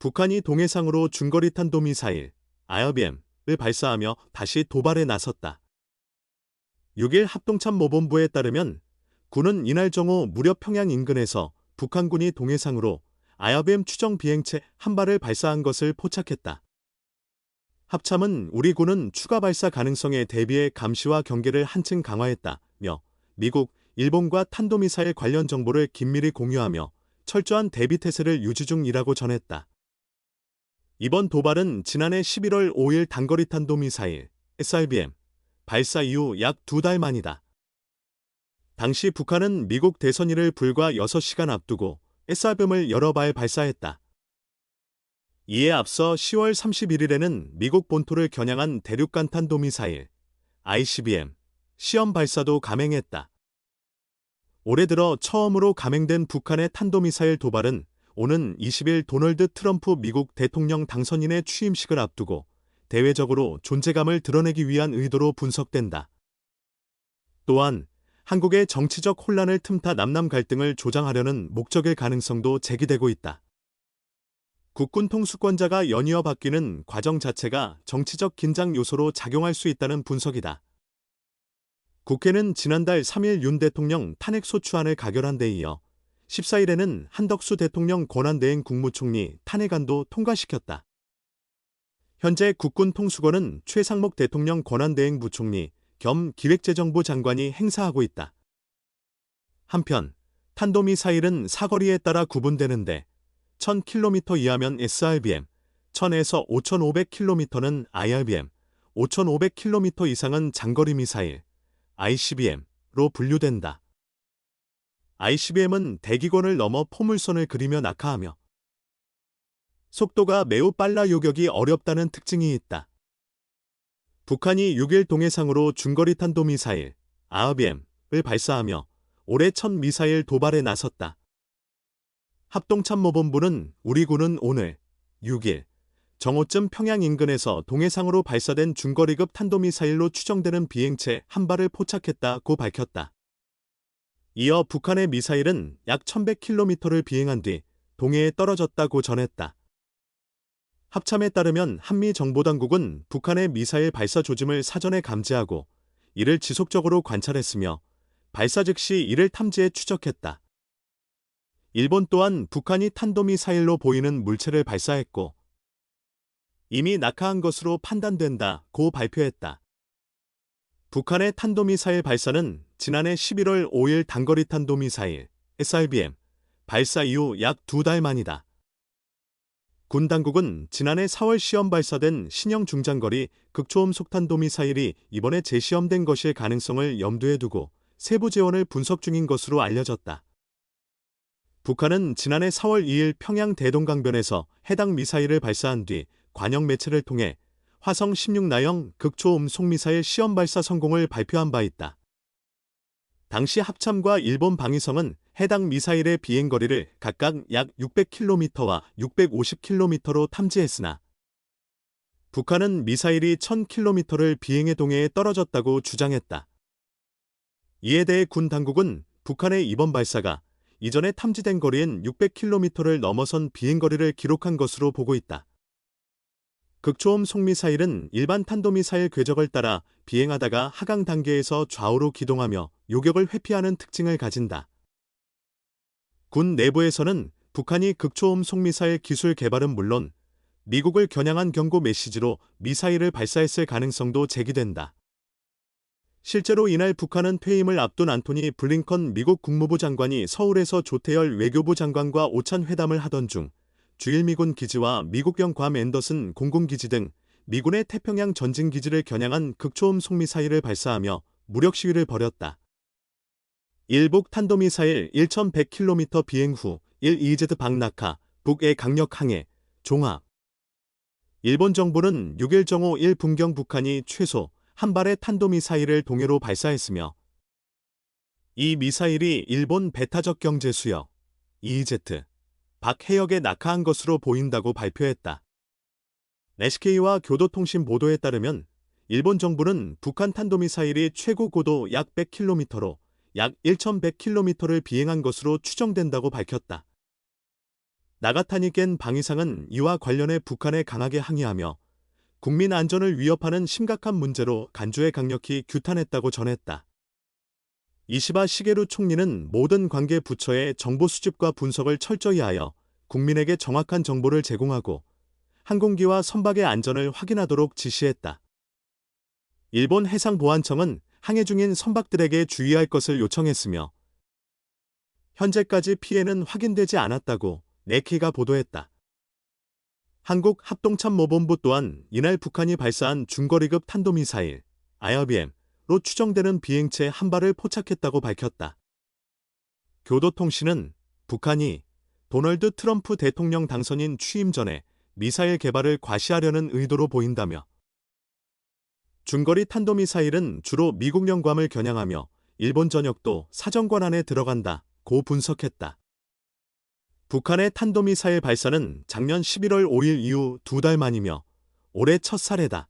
북한이 동해상으로 중거리 탄도미사일 IRBM을 발사하며 다시 도발에 나섰다. 6일 합동참모본부에 따르면 군은 이날 정오 무렵 평양 인근에서 북한군이 동해상으로 IRBM 추정 비행체 한 발을 발사한 것을 포착했다. 합참은 우리 군은 추가 발사 가능성에 대비해 감시와 경계를 한층 강화했다며 미국, 일본과 탄도미사일 관련 정보를 긴밀히 공유하며 철저한 대비 태세를 유지 중이라고 전했다. 이번 도발은 지난해 11월 5일 단거리 탄도미사일 SRBM 발사 이후 약 2달 만이다. 당시 북한은 미국 대선일을 불과 6시간 앞두고 SRBM을 여러 발 발사했다. 이에 앞서 10월 31일에는 미국 본토를 겨냥한 대륙간 탄도미사일 ICBM 시험 발사도 감행했다. 올해 들어 처음으로 감행된 북한의 탄도미사일 도발은 오는 20일 도널드 트럼프 미국 대통령 당선인의 취임식을 앞두고 대외적으로 존재감을 드러내기 위한 의도로 분석된다. 또한 한국의 정치적 혼란을 틈타 남남 갈등을 조장하려는 목적일 가능성도 제기되고 있다. 국군 통수권자가 연이어 바뀌는 과정 자체가 정치적 긴장 요소로 작용할 수 있다는 분석이다. 국회는 지난달 3일 윤 대통령 탄핵소추안을 가결한 데 이어 14일에는 한덕수 대통령 권한대행 국무총리 탄핵안도 통과시켰다. 현재 국군 통수권은 최상목 대통령 권한대행 부총리 겸 기획재정부 장관이 행사하고 있다. 한편 탄도미사일은 사거리에 따라 구분되는데 1000km 이하면 SRBM, 1000에서 5500km는 IRBM, 5500km 이상은 장거리 미사일, ICBM로 분류된다. ICBM은 대기권을 넘어 포물선을 그리며 낙하하며 속도가 매우 빨라 요격이 어렵다는 특징이 있다. 북한이 6일 동해상으로 중거리 탄도미사일 IRBM을 발사하며 올해 첫 미사일 도발에 나섰다. 합동참모본부는 우리 군은 오늘 6일 정오쯤 평양 인근에서 동해상으로 발사된 중거리급 탄도미사일로 추정되는 비행체 한 발을 포착했다고 밝혔다. 이어 북한의 미사일은 약 1100km를 비행한 뒤 동해에 떨어졌다고 전했다. 합참에 따르면 한미정보당국은 북한의 미사일 발사 조짐을 사전에 감지하고 이를 지속적으로 관찰했으며 발사 즉시 이를 탐지해 추적했다. 일본 또한 북한이 탄도미사일로 보이는 물체를 발사했고 이미 낙하한 것으로 판단된다고 발표했다. 북한의 탄도미사일 발사는 지난해 11월 5일 단거리 탄도미사일 SRBM 발사 이후 약 2달 만이다. 군 당국은 지난해 4월 시험 발사된 신형 중장거리 극초음 속탄도미사일이 이번에 재시험된 것일 가능성을 염두에 두고 세부 재원을 분석 중인 것으로 알려졌다. 북한은 지난해 4월 2일 평양 대동강변에서 해당 미사일을 발사한 뒤 관영 매체를 통해 화성 16나형 극초음속 미사일 시험 발사 성공을 발표한 바 있다. 당시 합참과 일본 방위성은 해당 미사일의 비행거리를 각각 약 600km와 650km로 탐지했으나 북한은 미사일이 1000km를 비행해 동해에 떨어졌다고 주장했다. 이에 대해 군 당국은 북한의 이번 발사가 이전에 탐지된 거리인 600km를 넘어선 비행거리를 기록한 것으로 보고 있다. 극초음 속미사일은 일반 탄도미사일 궤적을 따라 비행하다가 하강 단계에서 좌우로 기동하며 요격을 회피하는 특징을 가진다. 군 내부에서는 북한이 극초음 속미사일 기술 개발은 물론 미국을 겨냥한 경고 메시지로 미사일을 발사했을 가능성도 제기된다. 실제로 이날 북한은 퇴임을 앞둔 안토니 블링컨 미국 국무부 장관이 서울에서 조태열 외교부 장관과 오찬 회담을 하던 중 주일미군 기지와 미국형 괌 앤더슨 공군기지 등 미군의 태평양 전진기지를 겨냥한 극초음 속미사일을 발사하며 무력 시위를 벌였다. 일북 탄도미사일 1100km 비행 후 1EZ 박낙하, 북의 강력 항해, 종합. 일본 정부는 6일 정오 1분경 북한이 최소 한 발의 탄도미사일을 동해로 발사했으며 이 미사일이 일본 배타적 경제수역 EEZ 박해역에 낙하한 것으로 보인다고 발표했다. SK와 교도통신 보도에 따르면 일본 정부는 북한 탄도미사일이 최고 고도 약 100km로 약 1100km를 비행한 것으로 추정된다고 밝혔다. 나가타니 겐 방위상은 이와 관련해 북한에 강하게 항의하며 국민 안전을 위협하는 심각한 문제로 간주에 강력히 규탄했다고 전했다. 이시바 시게루 총리는 모든 관계 부처의 정보 수집과 분석을 철저히 하여 국민에게 정확한 정보를 제공하고 항공기와 선박의 안전을 확인하도록 지시했다. 일본 해상보안청은 항해 중인 선박들에게 주의할 것을 요청했으며 현재까지 피해는 확인되지 않았다고 네키가 보도했다. 한국합동참모본부 또한 이날 북한이 발사한 중거리급 탄도미사일 IRBM로 추정되는 비행체 한 발을 포착했다고 밝혔다. 교도통신은 북한이 도널드 트럼프 대통령 당선인 취임 전에 미사일 개발을 과시하려는 의도로 보인다며 중거리 탄도미사일은 주로 미국 영감을 겨냥하며 일본 전역도 사정권 안에 들어간다고 분석했다. 북한의 탄도미사일 발사는 작년 11월 5일 이후 2달 만이며 올해 첫 사례다.